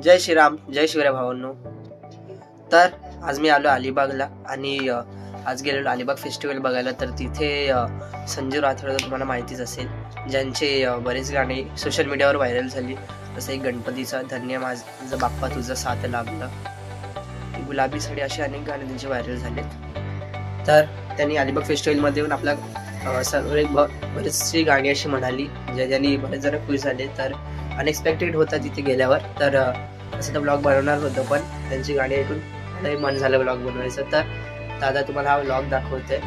जय श्रीराम, जय शिवराय भावांनो. तर आज मी आलो अलिबागला आणि आज गेलेलो अलिबाग फेस्टिवल बघायला. तर तिथे संजू राठोड तुम्हाला माहितीच असेल, ज्यांचे बरेच गाणे सोशल मीडियावर व्हायरल झाली. जसं एक गणपतीचा धन्य माझा बाप्पा तुझा साथ लाभला, गुलाबी साडी, असे अनेक गाणे त्यांचे व्हायरल झाले. तर त्यांनी अलिबाग फेस्टिवलमध्ये येऊन आपला सर्व बरेचशी गाणी अशी म्हणाली, ज्यांनी बरेच जण खुश झाले. तर अनएक्सपेक्टेड होता तिथे गेल्यावर. तर असं तर ब्लॉग बनवणार होतं, पण त्यांची गाणी ऐकून मलाही मन झालं ब्लॉग बनवायचं. तर दादा तुम्हाला हा ब्लॉग दाखवते.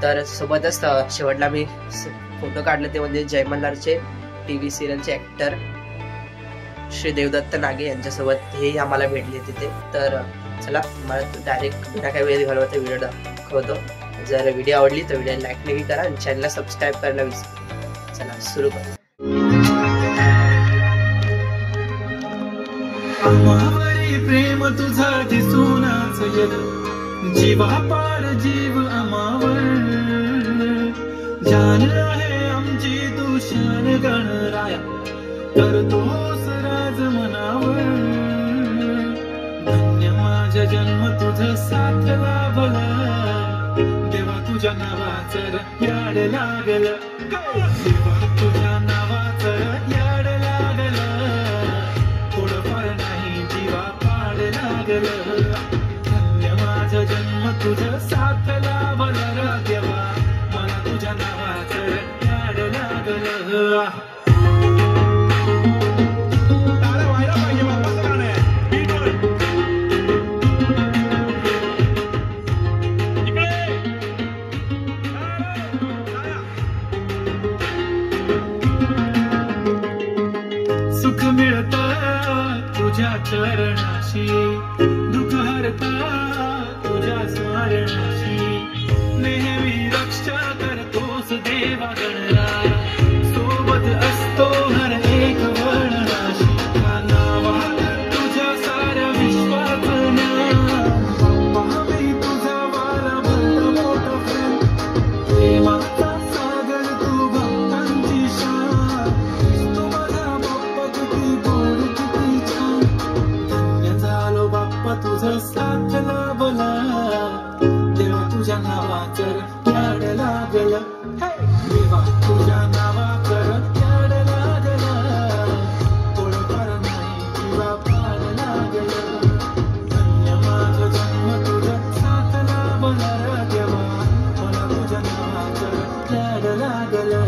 तर सोबतच शेवटला मी फोटो काढले, ते म्हणजे जय मल्हारचे TV सिरियलचे ॲक्टर श्री देवदत्त नागे यांच्यासोबत हे आम्हाला भेटले तिथे. तर चला मला डायरेक्ट बिना काही वेळ घालवता व्हिडिओ दाखवतो. जर व्हिडिओ आवडली तर व्हिडिओ लाईक नक्की करा आणि चॅनलला सबस्क्राईब करायला विसरू. चला सुरू करू. प्रेम तुझा दिसूनच येत, जीवा पार जीव अमावर. जान आहे आमची तू शान गणराया, करतोस राज मनावर. धन्य माझा जन्म तुझ साथ लाभला, देवा तुझ्या नावाचं याड लागलं. देवा तुझ्या नावाचं याड लागलं, थोडंफार नाही जीवा पाड लागलं. धन्य माझा जन्म तुझ साथ लाभला, देवा मला तुझ्या नावाचं याड लागलं. सुख मिळता तुझ्या चरणाशी, दुःख हरता तुझ्या स्मरणाशी. नेहमी रक्षा करतोस देवा गणराया, सोबत असतो हर एक वळणाशी. नावात तुझ्या साऱ्या विश्वात मी तुझा वारा भरला मोठा प्रेम. प्रेमाचा सागर तू भक्तांची शान, तू माझा बाप्पा किती गोड किती छान. धन्य झालो बाप्पा तुझा साथ लाभला, देवा तुझ्या नावाचं याड लागलं. देवा तुझ्या नावाचं याड लागलं, थोडंफार नाही जीवा पार लागलं. धन्य माझा जन्म तुझा साथ लाभला, देवा मला तुझ्या नावाचं याड लागलं.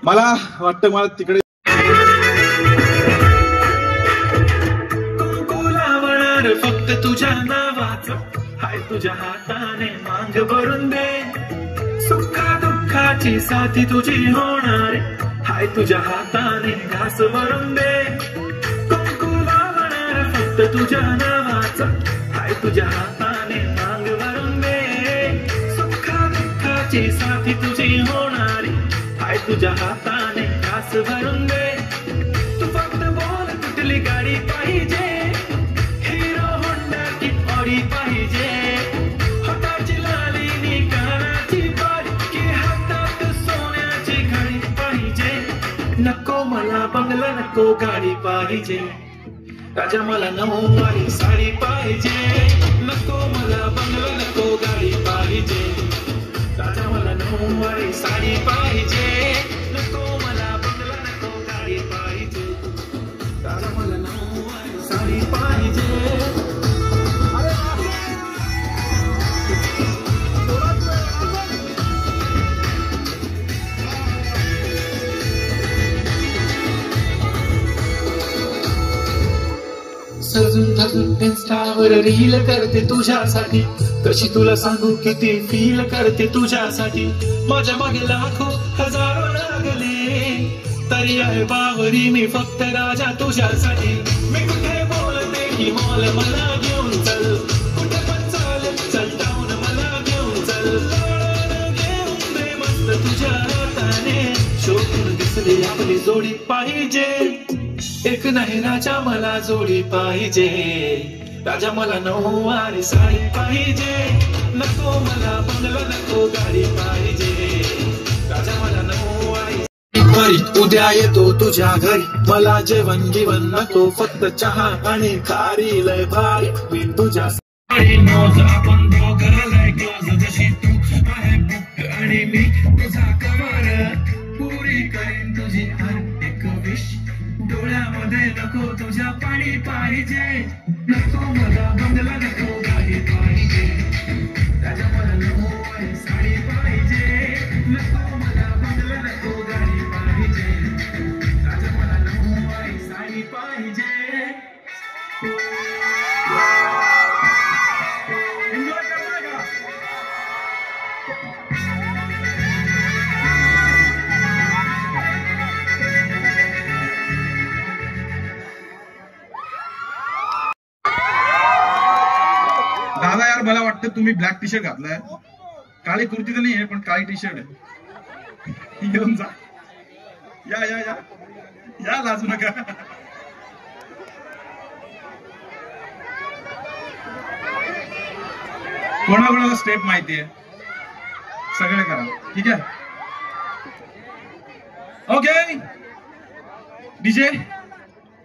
मला वाटतं मला तिकडे कुंकुलावणार फक्त तुझ्या नावाचं, हाय तुझ्या हाताने मांग भरून दे. सुखा दुःखाची साथी तुझी होणार, हाय तुझ्या हाताने घास भरून दे. कुंकुलावणार फक्त तुझ्या नावाचं, हाय तुझ्या हाताने मांग भरून दे. सुखा दुःखाची साथी तुझी होणारी, हाय तुझ्या हाताने घास भरून दे. तू फक्त बोल कुठली गाडी पाहिजे, हिरो होंडा की ऑडी पाहिजे. हाताची लाली कानाची बारी, की हातात सोन्याची घडी पाहिजे. नको मला बंगला, नको गाडी पाहिजे. राजा मला नऊवारी साडी पाहिजे. नको मला बंगला, नको गाडी पाहिजे. राजा मला नऊवारी साडी पाहिजे. नको मला बंगला, नको गाडी पाहिजे. राजा मला नऊवारी साडी पाहिजे. सजून धजून इन्स्टावर रील करते तुझ्यासाठी, कशी तुला सांगू किती फील करते तुझ्यासाठी. माझ्या मागे लाखो हजारो लागले, तरी आहे बावरी मी फक्त राजा तुझ्यासाठी. मी कुठे बोलते की मॉल मला घेऊन चल, कुठे पण चाल चल टाऊन मला घेऊन चल. घेऊन दे मस्त तुझ्या हाताने, शोधून दिसली आपली जोडी पाहिजे. एक नाही राजा मला जोडी पाहिजे. राजा मला नऊवारी साडी पाहिजे. नको मला बंगला, नको गाडी पाहिजे. राजा मला नऊवारी दुपारी उद्या येतो तुझ्या घरी, मला जेवण गिवण नको, फक्त चहा आणि खारी, लय भारी मी तुझ्या आपण दोघाला क्लोज, जशी तू आहे बुक आणि मी तुझा कवर, पुरी करीन तुझी हर एक विश, डोळ्यामध्ये नको तुझ्या पाणी पाहिजे, नको मला बंगला नको गाडी पाहिजे, त्याच्या मला नको साडी पाहिजे, नको मला बंगला नको गाडी पाहिजे, त्याच्या मला नको साडी पाहिजे. दादा यार मला वाटतं तुम्ही ब्लॅक टी शर्ट घातलाय, काळी कुर्ती तर नाही आहे पण काळी टी शर्ट आहे, घेऊन जा. या या या या, लाजू नका. कोणाकोणाला स्टेप माहिती आहे सगळे करा, ठीक आहे. ओके डीजे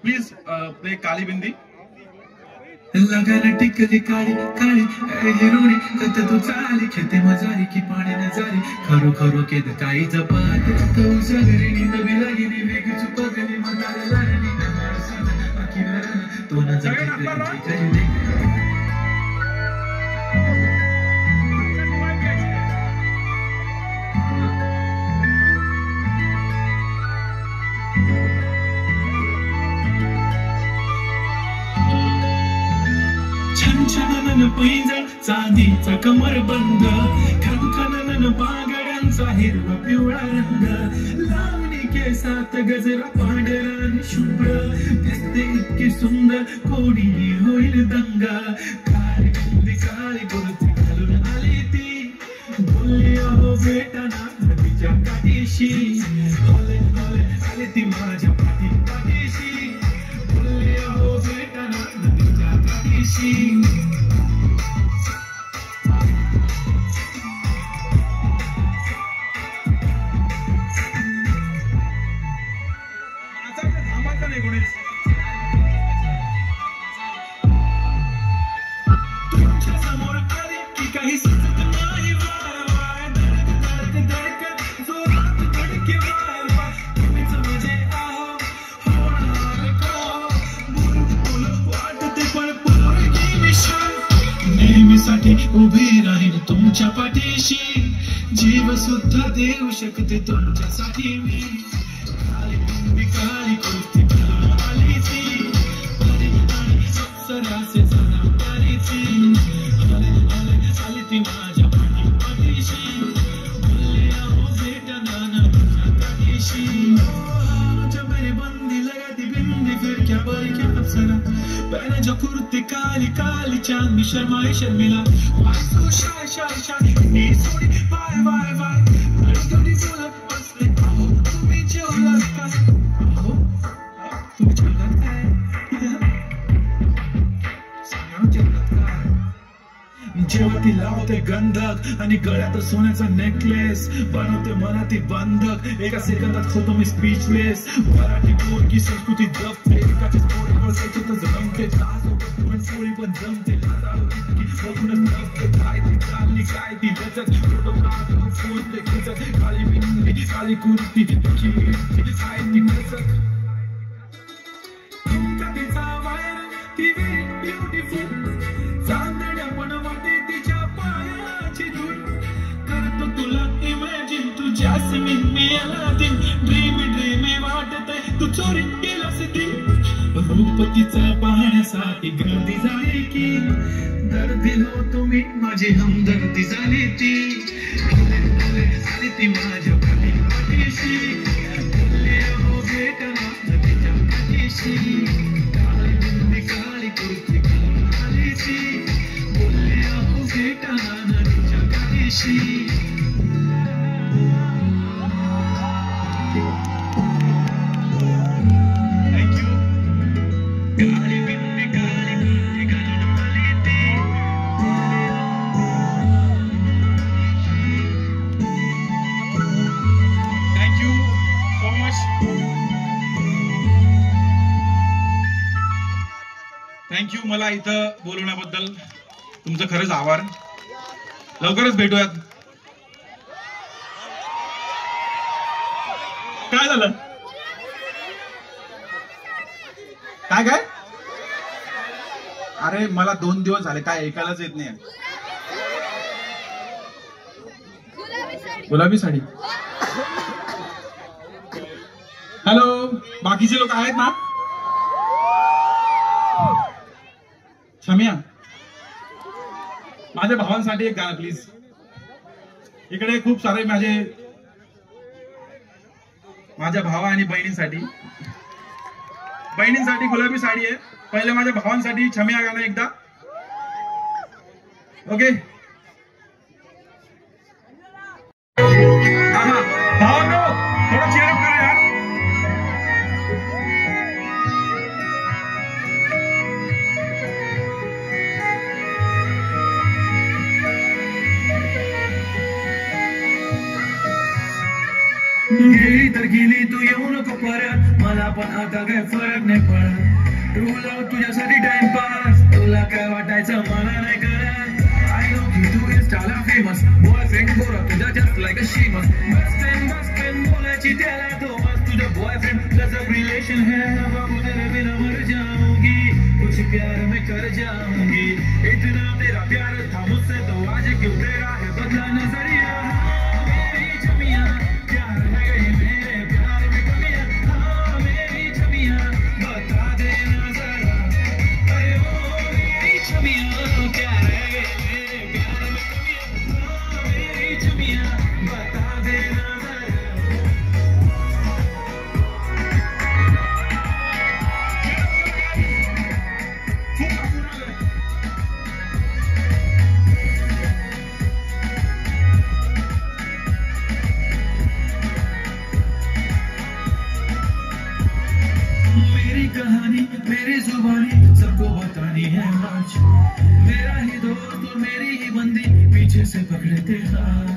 प्लीज प्ले काली बिंदी. लगाना टिकली काळी काळी हिरोणी, कत तू चाली खेते मजारी की पाणी नजारी, खरो खरो केद काही जपान तू सगळी नवी लागली वेग चुपगली मदार लागली तो न जगली. छनछनन पैंजण चांदीचा कमर बंद, खनखनन बांगड्यांचा हिरवा पिवळा रंग, लावणी केसात गजरा पांढरा आणि शुभ्र, दिसते इतकी सुंदर कोणी होईल दंगा, काळी काळी कुर्ती घालून आली ती, बोलली अहो भेटाना नदीच्या काठीशी, होले होले आली ती माझ्या पाठीशी, बोलली अहो भेटाना नदीच्या काठीशी. तुमच्या समोर आली की काही सुचत नाही, वारंवार धडक धडक जोरात धडके वारंवार, तुम्हीच माझे आहो होणार का, बोल वाटते पण पोरगी निशान, नेहमीसाठी उभी राहील तुमच्या पाठीशी, जीव सुद्धा देऊ शकते तुमच्यासाठी मी, काळी बिंदी काळी कुर्ती घालून आली ती, आणि अप्सराचे जनावरी ती, आली ती माझ्या पाठीशी, बोलले अहो भेटना नदीच्या काठीशी, मेरे बंदी लगाती बिंदी फिर क्या बरक्या अप्सरा, पहने जो कुर्ती काली काली चांदनी शर्माए शर्मिला, वासू शाय शाय शाय नी सोडी वाय वाय वाय, अडकडी बोलत बसले अहो तुम्ही जेवलात का, अहो तुम्ही जेवलात काय, सांगा जेवलात काय. जेव्हा ती लावते गंधक आणि गळ्यात सोन्याचा नेकलेस, बनवते मराठी बंधक, एका सेकंदात होतो मी स्पीचलेस, मराठी पोरगी संस्कृती जपते, एकाची पोरीवर त्याच्यातच रमते, पोळी पण जमते, बघूनच जपते, काय ती चालली काय ती लचक, फोटो काढतो फोडते खिचक, काळी बिंदी काळी कुर्ती काय ती कसक, तिचा वायर ती ब्युटिफुल, चांदण्या पण वाटे तिच्या पायाची धूल, करतो तुला इमॅजिन तू जॅस्मिन मी अलादीन, ड्रीमी वाटते तू चोरी केलास ती, रूपतीचा पाहण्यासाठी गर्दी झाली की, दर्दी हो तुम्ही माझी हमदर्दी झाली ती, आली ती माझ्या पाठीशी, बोलले अहो भेटना नदीच्या काठीशी, काळी बिंदी काळी कुर्ती घालून आली ती, बोलले अहो भेटना नदीच्या काठीशी. थँक्यू मला इथं बोलवण्याबद्दल. तुमचं खरंच आभार. लवकरच भेटूयात. काय झालं? काय काय? अरे मला 2 दिवस झाले काय ऐकायलाच येत नाही. गुलाबी साडी. हॅलो, बाकीचे लोक आहेत ना? क्षम्या, माझ्या भावांसाठी एक गाणं प्लीज. इकडे खूप सारे माझ्या भावा आणि बहिणींसाठी गुलाबी साडी आहे. पहिले माझ्या भावांसाठी क्षम्या गाणं एकदा. ओके भावांनो, थोडं चेअरअप करा यार. गेली तर गेली तू येऊ नको परत. मला पण आता काय फरक नाही पडत. तुला तुझ्यासाठी टाइमपास. तुला काय वाटायचं मला नाही करत. आय नो की तू इन्स्टाला फेमस. बॉयफ्रेंड बोला तुझा जस्ट लाईक अ शीमस. बेस्ट फ्रेंड बोलायची त्याला तो मस्त. तुझा बॉयफ्रेंड गजब रिलेशन है बाबू. तेरे बिना मर जाऊंगी. कुछ प्यार में कर जाऊंगी. इतना तेरा प्यार था मुझसे तो आज क्यों तेरा है बदला नजरिया. मेरी छमिया प्यार है गई मेरे प्यार में कमियां. हाँ मेरी छमिया बता देना जरा. अरे ओ मेरी छमिया प्यार है गई मेरे प्यार में कमियां. हाँ मेरी छमिया बता देना जरा. मेरी कहानी मेरी जुबानी सबको बतानी है आज. मेरा ही दोस्त और मेरी ही बंदी पीछे से पकड़े थे हाथ.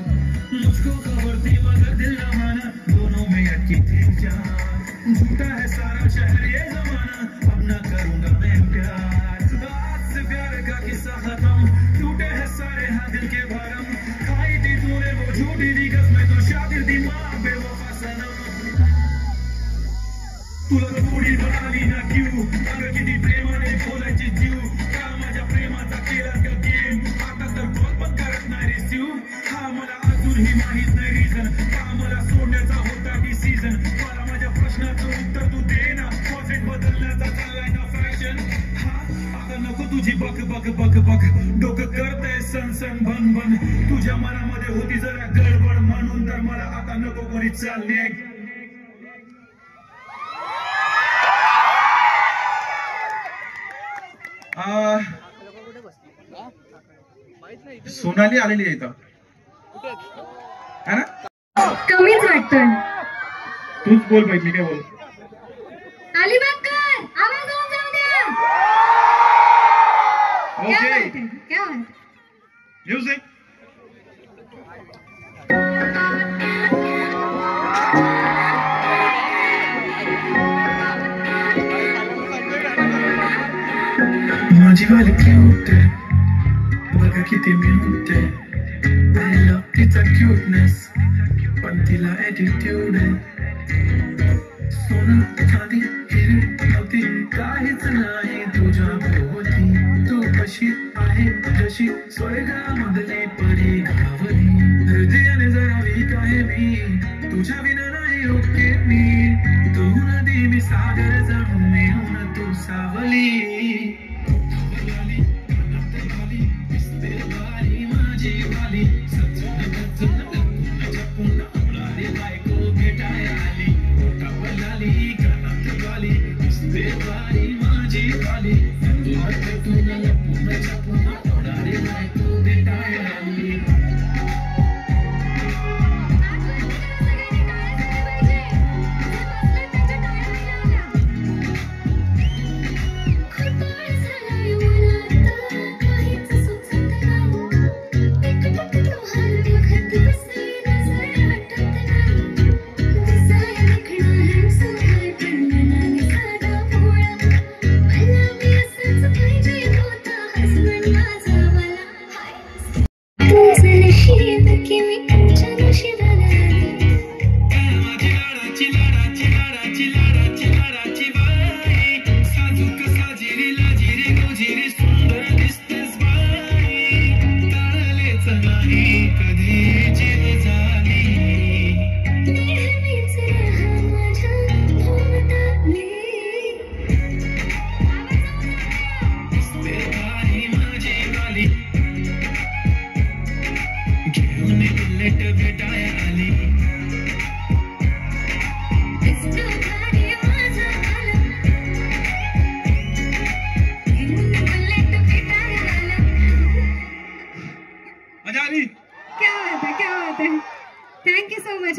मुझको खबर थी मगर दिल न माना. दोनों में अटकी थी जान. झूठा है सारा शहर ये जमाना. अब न करूंगा मैं प्यार. आज से प्यार का किस्सा खत्म. टूटे हैं सारे हाँ दिल के भरम. खाई थी तूने वो झूठी दी कसमें. तो शातिर थी माँ बेवफा सनम. तुला थोडी बनाली ना क्यू. अगं किती प्रेमाने बोलायची जीव. का माझ्या प्रेमाचा केला का गेम. आता तर कॉल पण करत नाही रिसिव्ह. हा मला अजूनही माहित नाही रिझन. का मला सोडण्याचा होता डिसिजन. मला माझ्या प्रश्नाचं उत्तर तू दे ना. कॉन्सेप्ट बदलण्याचा चाललाय ना फॅशन. हा आता नको तुझी बक बक बक बक. डोकं करतंय सन सन बन बन. तुझ्या मनामध्ये होती जरा गडबड म्हणून तर मला आता नको कोणी चालणे. सोनाली आलेली आहे इथं है ना? कमीच वाटतोय. तूच बोल बाई, मी काय बोल. अलिबागकर आवाज होऊन जाऊ द्या. ओके क्या बात. म्युझिक. माझी वाली क्यूट आहे बघा किती म्यूट आहे. आय लव्ह तिचा क्यूटनेस पण तिला ॲटिट्यूड आहे. सोनं चांदी हिरे नव्हती काहीच नाही तुझ्या भोवती. तू कशी आहे जशी स्वर्गामधली परी घावली. हृदयाने जरा वीक आहे मी. तुझ्या विना नाही ओके मी. तू नदी मी सागर जाऊन मिळून तू सावली.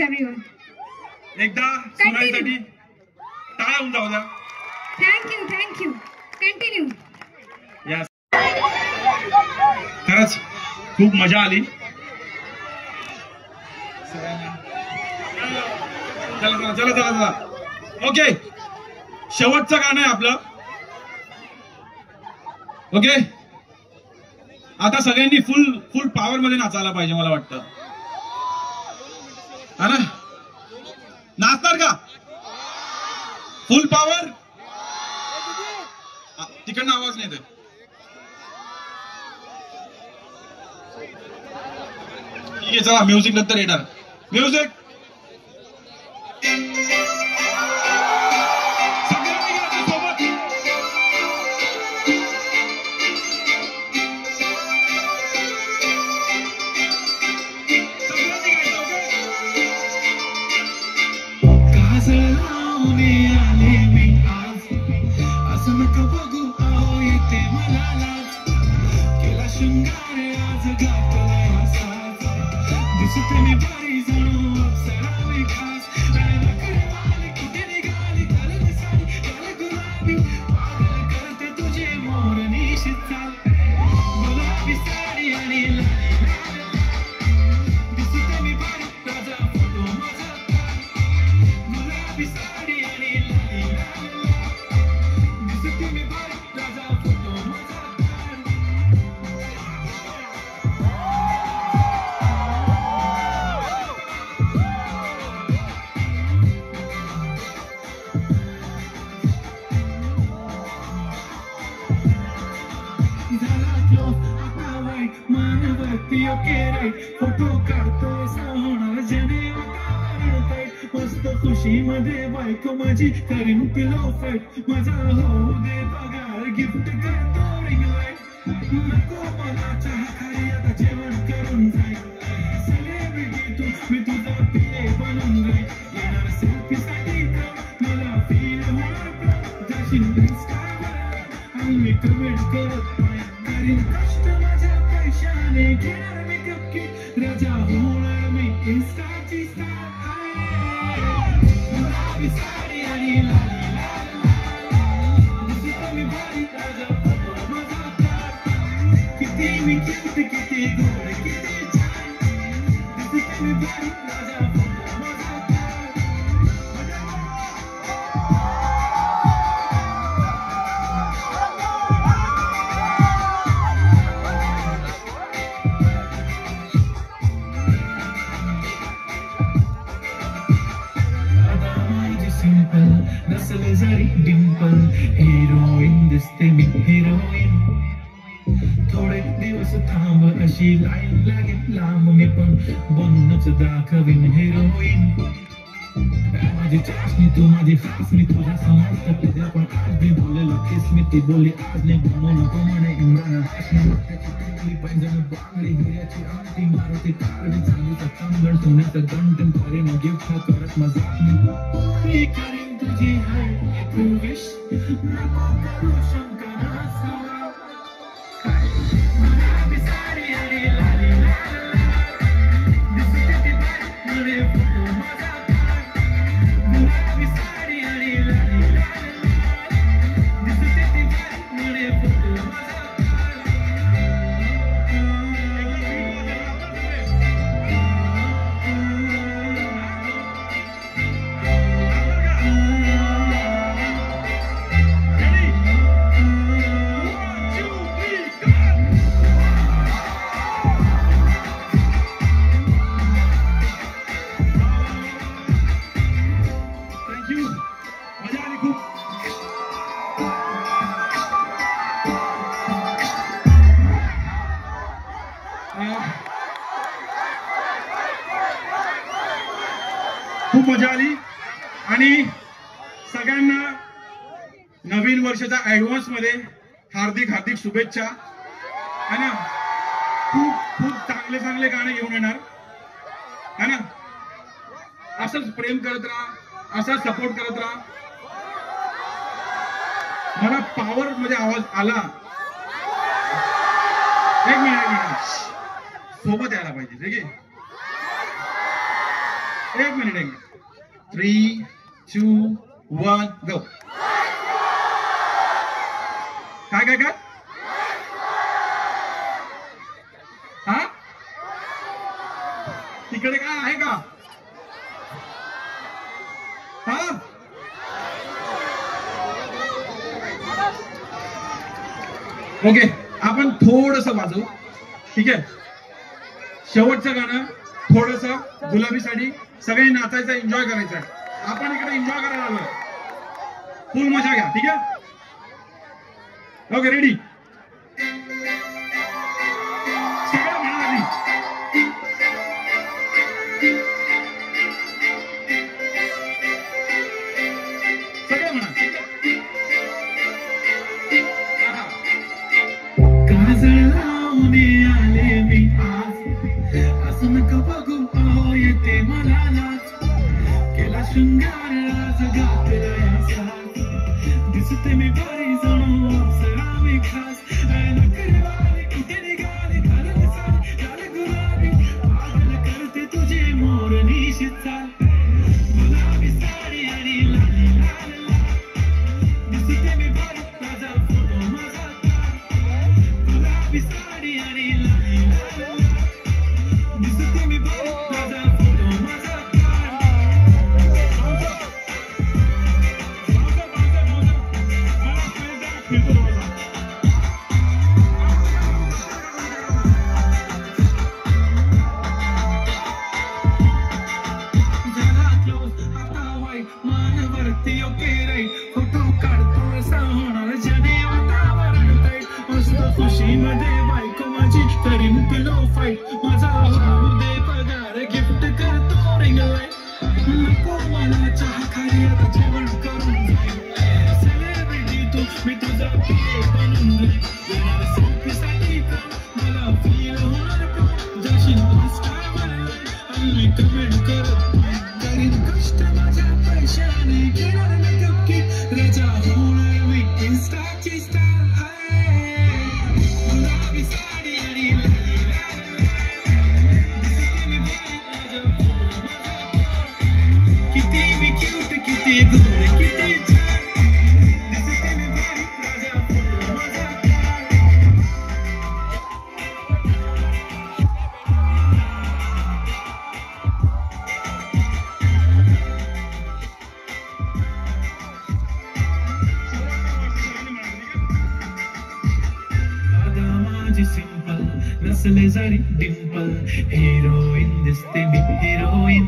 एव्हरीवन. एकदा सुनाईसाठी टाळ्या होऊन जाऊ द्या. थँक्यू. कंटिन्यू. यस, खरंच खूप मजा आली. चला. ओके, शेवटचं गाणं आहे आपलं. ओके, आता सगळ्यांनी फुल पॉवर मध्ये नाचायला पाहिजे मला वाटतं. हा ना, नाचणार का? फुल पॉवर. तिकडनं आवाज नाही येत. ठीक आहे, चला म्युझिक नंतर येणार. म्युझिक. फोटो काढतोय होणार जने मस्त खुशी मध्ये बायको माझी करीन पिलो फाईट. माझा होऊ दे पगार, गिफ्ट करतो रिंग लाईट. नको मला चहा खाली, आता जेवण करून जाईल. सेलिब्रिटी तू, मी तुझा पिले बनून जाईल. येणार सेल्फी साठी मला फील होणार. जाशील इंस्टावर आणि मी कमेंट करत नाही. करीन कष्ट माझ्या पैशाने, घेणार मेकअप किट, राजा होणार मी इंस्टाची स्टार. साडी आणि लाली मी भारी, राजा माझा प्यार. किती मी क्यूट, किती गोड, किती छान. मी भारी, राजा माझा प्यार. नसल जरी डिंपल, हिरोईन दिसते मी हिरोईन. थोडे दिवस थांब, अशी लाईन लागेल लांब, मी पण बनूनच दाखवीन हिरोईन. माझी चाशनी तू, माझी फास मी तुझ्या समजत तुझ्या. पण आज मी बोललेलो किस मी, ती बोलली आज नाही बनवू नको म्हणे इम्रान हाशमी. पैंजण बांगडी, हिऱ्याची आंटी, मारुती कारडी, चांदीचा कंगण, सोन्याचं गंटन, करेन गिफ्ट करत मजा मी. करीन तुझी हाय तू विश, नको करू शंकरा सवा. गुलाबी साडी आणि लाली दिसते ती बाई मध्ये फोटो माझा काढ. गुलाबी साडी आणि लाली दिसते ती बाई मध्ये फोटो माझा खूप मजा आली. आणि सगळ्यांना नवीन वर्षाच्या ऍडव्हान्स मध्ये हार्दिक शुभेच्छा. है ना, खूप चांगले गाणे घेऊन येणार. है ना, असंच प्रेम करत राहा, असंच सपोर्ट करत राहा. मला पॉवर मध्ये आवाज आला. एक मिनिट सोबत यायला पाहिजे. ठीक आहे, एक मिनिट 3, 2, 1 गो. काय हा तिकडे काय आहे का? हा ओके, आपण थोडस वाजवू. ठीक आहे, शेवटचं गाणं थोडस गुलाबी साडी. सगळे नाचायचं, एन्जॉय करायचं आहे. आपण इकडे एन्जॉय करायला आलोय. फुल मजा घ्या. ठीक आहे, ओके रेडी. सगळं म्हणा आधी. सगळं म्हणा. काजळ लावून आले मी आज, असं नका बघू अहो येते मला लाज. केला शृंगार आज गातला साज, दिसते मी भारी जणू अप्सरा मी खास. नखरे वाले कुठे निघाले घालून साडी लाल गुलाबी, पागल करते तुझे मोर निशित चाल. गुलाबी साडी आणि लाली लाल लाल, दिसते मी भारी माझा फोटो माझा काढ. गुलाबी साडी आणि लाली लाल लाल, दिसते मी भारी माझा फोटो माझा काढ. मानवरती ओके राईट, फोटो काढतो असा होणार जने वातावरण टाईट. मस्त खुशीमध्ये बायको माझी करीन पिलो फाईट. माझा होऊ दे पगार गिफ्ट करतो रिंग लाईट. नको मला चहा खाली आता जेवण करून जाईल. सेलिब्रिटी तू मी तुझा पिये बनून जाईल. येणार सेल्फीसाठी का मला फील होणार का? जाशील इंस्टावर आणि कमेंट करत करीन कष्ट माझ्या पैशाने. घेणार ना गपकी राजा होणार मी इंस्टाची स्टार. गुलाबी साडी आणि लाली लाल लाल, दिसते मी भारी माझा फोटो माझा काढ. किती मी क्यूट किती गोड किती छान, दिसते मी भारी माझा फोटो माझा काढ. माझी सिंपल नसले जरी डिंपल, हिरोईन दिसते मी हिरोईन.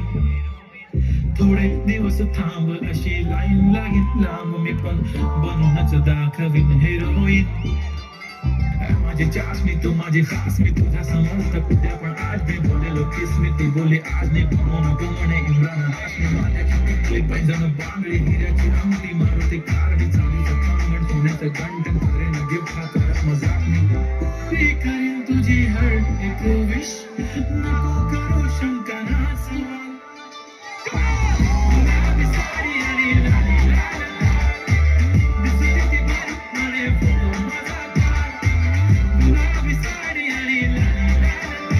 थोडे दिवस थांब अशी लाईन लागेल लांब, मी पण बनूनच दाखवीन हिरोईन. माझी चाचणी तू माझी खास, मी तुझ्या समजता कुठे पण आज मी बोलेलो किस. मी तू बोली आज नाही बनवू नको म्हणे इम्रान हाशमी. माझ्या खिडकी पैंजण बांगडी हिऱ्याची अंगठी, मारुती कार मी चालीचं कांगण, सोन्याचं गंटन करेन गिफ्ट हा करत मजाक मी. पुरी करीन तुझी हर्ट एक विश, नको करू शंका ना सवाल. गुलाबी साडी आणि लाली लाल लाल, दिसते ती भारी माझे फोटो माझा काढ. गुलाबी साडी आणि लाली लाल लाल,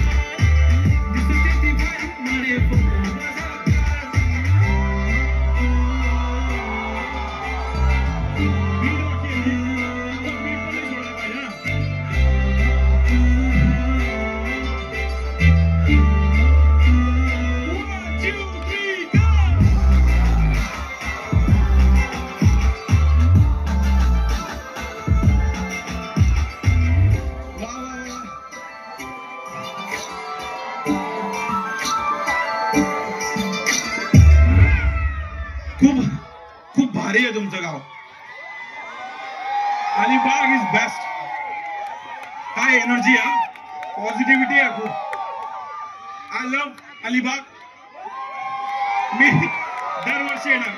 दिसते ती भारी माझे फोटो माझा काढ. खूप भारी आहे तुमचं गाव. Alibag is best. काय एनर्जी आहे, पॉझिटिव्हिटी आहे खूप. I love Alibag. मी दरवर्षी येणार.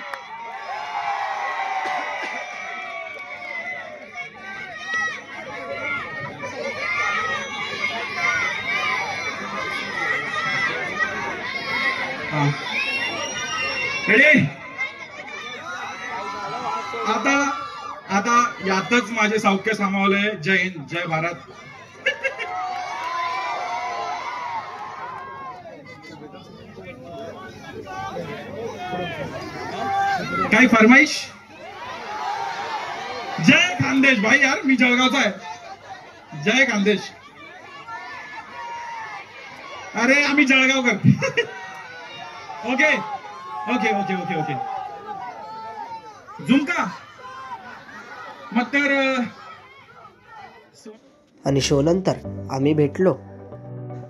रेडी. आता यातच माझे सौख्य सामावलंय. जय हिंद, जय भारत. काही फरमाईश? जय खानदेश भाई, यार मी जळगावचा आहे. जय खानदेश. अरे आम्ही Jalgaonkar. Okay okay okay okay okay. झुमका मग तर. आणि शो नंतर आम्ही भेटलो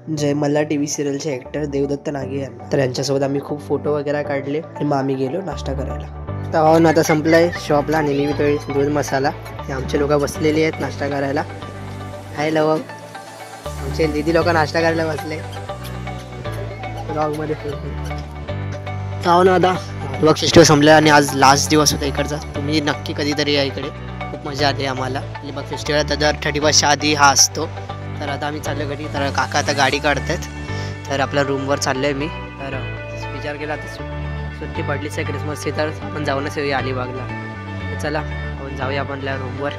जय मल्हार टीव्ही सिरियलचे ॲक्टर देवदत्त नागे यांना. तर यांच्यासोबत आम्ही खूप फोटो वगैरे काढले आणि मग आम्ही गेलो नाश्ता करायला. तर हो आता संपलाय शॉपला नेहमी तरी दूध मसाला. हे आमचे लोक बसलेली आहेत नाश्ता करायला. हाय लवंग, आमचे दीदी लोक नाश्ता करायला बसले ब्लॉगमध्ये. हो ना आता वर्क फेस्टिवल संपला आणि आज लास्ट दिवस होता इकडचा. तुम्ही नक्की कधीतरी या इकडे, खूप मजा आली आम्हाला. अलिबाग फेस्टिवल आता दर 31च्या आधी हा असतो. तर आता आम्ही चाललो घरी. तर काका आता गाडी काढतात. तर आपल्या रूमवर चाललो आहे मी. तर विचार केला आता सुट्टी पडलीच आहे क्रिसमसची, तर आपण जाऊनच येऊया अलिबागला. चला आपण जाऊया आपल्या रूमवर.